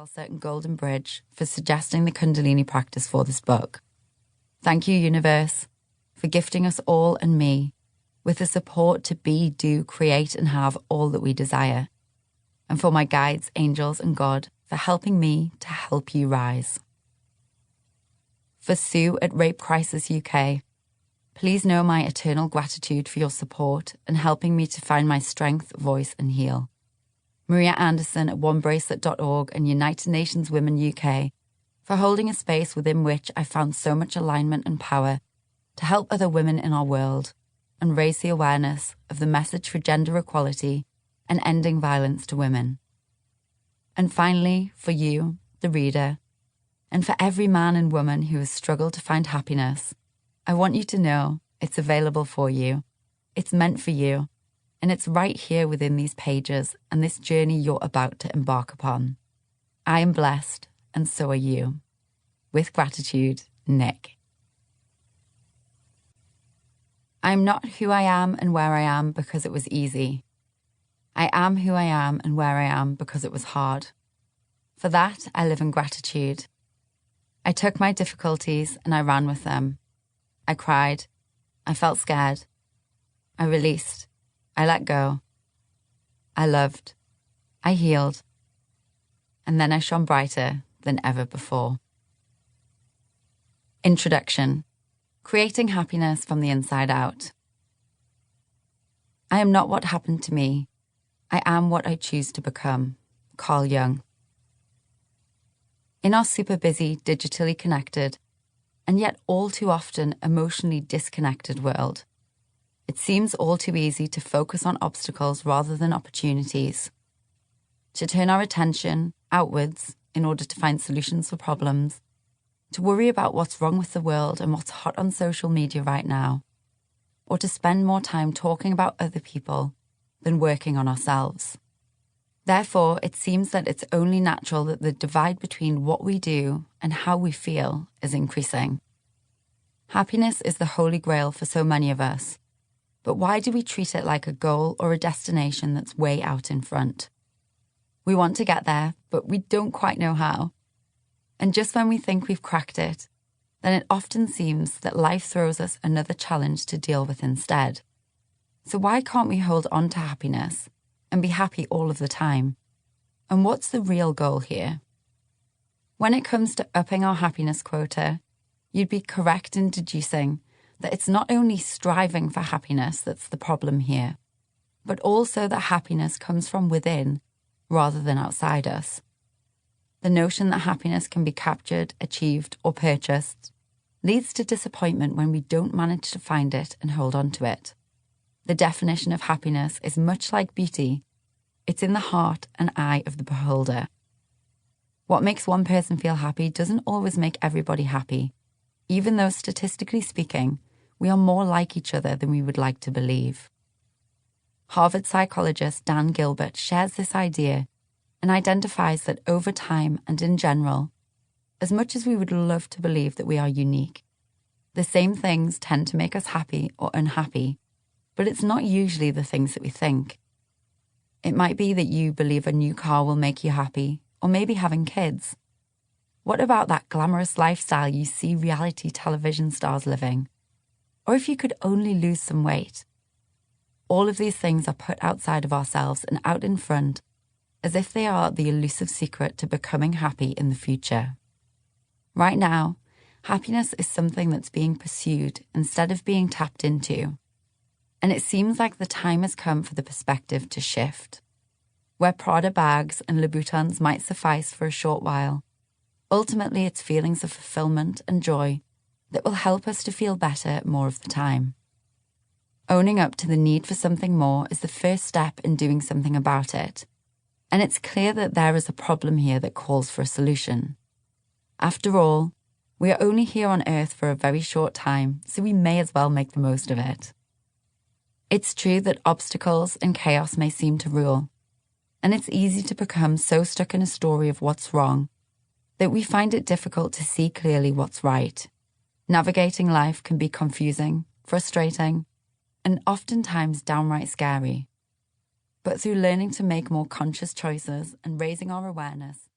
Salsa and Golden Bridge for suggesting the Kundalini practice for this book. Thank you, universe, for gifting us all and me with the support to be, do, create, and have all that we desire. And for my guides, angels, and God for helping me to help you rise. For Sue at Rape Crisis UK, please know my eternal gratitude for your support and helping me to find my strength, voice, and heal. Maria Anderson at onebracelet.org and United Nations Women UK for holding a space within which I found so much alignment and power to help other women in our world and raise the awareness of the message for gender equality and ending violence to women. And finally, for you, the reader, and for every man and woman who has struggled to find happiness, I want you to know it's available for you, it's meant for you, and it's right here within these pages and this journey you're about to embark upon. I am blessed, and so are you. With gratitude, Nick. I'm not who I am and where I am because it was easy. I am who I am and where I am because it was hard. For that, I live in gratitude. I took my difficulties and I ran with them. I cried. I felt scared. I released. I let go. I loved. I healed. And then I shone brighter than ever before. Introduction. Creating happiness from the inside out. I am not what happened to me. I am what I choose to become. Carl Jung. In our super busy, digitally connected, and yet all too often emotionally disconnected world, it seems all too easy to focus on obstacles rather than opportunities, to turn our attention outwards in order to find solutions for problems, to worry about what's wrong with the world and what's hot on social media right now, or to spend more time talking about other people than working on ourselves. Therefore, it seems that it's only natural that the divide between what we do and how we feel is increasing. Happiness is the holy grail for so many of us, but why do we treat it like a goal or a destination that's way out in front? We want to get there, but we don't quite know how. And just when we think we've cracked it, then it often seems that life throws us another challenge to deal with instead. So why can't we hold on to happiness and be happy all of the time? And what's the real goal here? When it comes to upping our happiness quota, you'd be correct in deducing that it's not only striving for happiness that's the problem here, but also that happiness comes from within rather than outside us. The notion that happiness can be captured, achieved, or purchased leads to disappointment when we don't manage to find it and hold on to it. The definition of happiness is much like beauty. It's in the heart and eye of the beholder. What makes one person feel happy doesn't always make everybody happy, even though statistically speaking, we are more like each other than we would like to believe. Harvard psychologist Dan Gilbert shares this idea and identifies that over time and in general, as much as we would love to believe that we are unique, the same things tend to make us happy or unhappy, but it's not usually the things that we think. It might be that you believe a new car will make you happy, or maybe having kids. What about that glamorous lifestyle you see reality television stars living? Or if you could only lose some weight? All of these things are put outside of ourselves and out in front, as if they are the elusive secret to becoming happy in the future. Right now, happiness is something that's being pursued instead of being tapped into. And it seems like the time has come for the perspective to shift. Where Prada bags and Louboutins might suffice for a short while, ultimately it's feelings of fulfillment and joy that will help us to feel better more of the time. Owning up to the need for something more is the first step in doing something about it. And it's clear that there is a problem here that calls for a solution. After all, we are only here on Earth for a very short time, so we may as well make the most of it. It's true that obstacles and chaos may seem to rule, and it's easy to become so stuck in a story of what's wrong that we find it difficult to see clearly what's right. Navigating life can be confusing, frustrating, and oftentimes downright scary. But through learning to make more conscious choices and raising our awareness,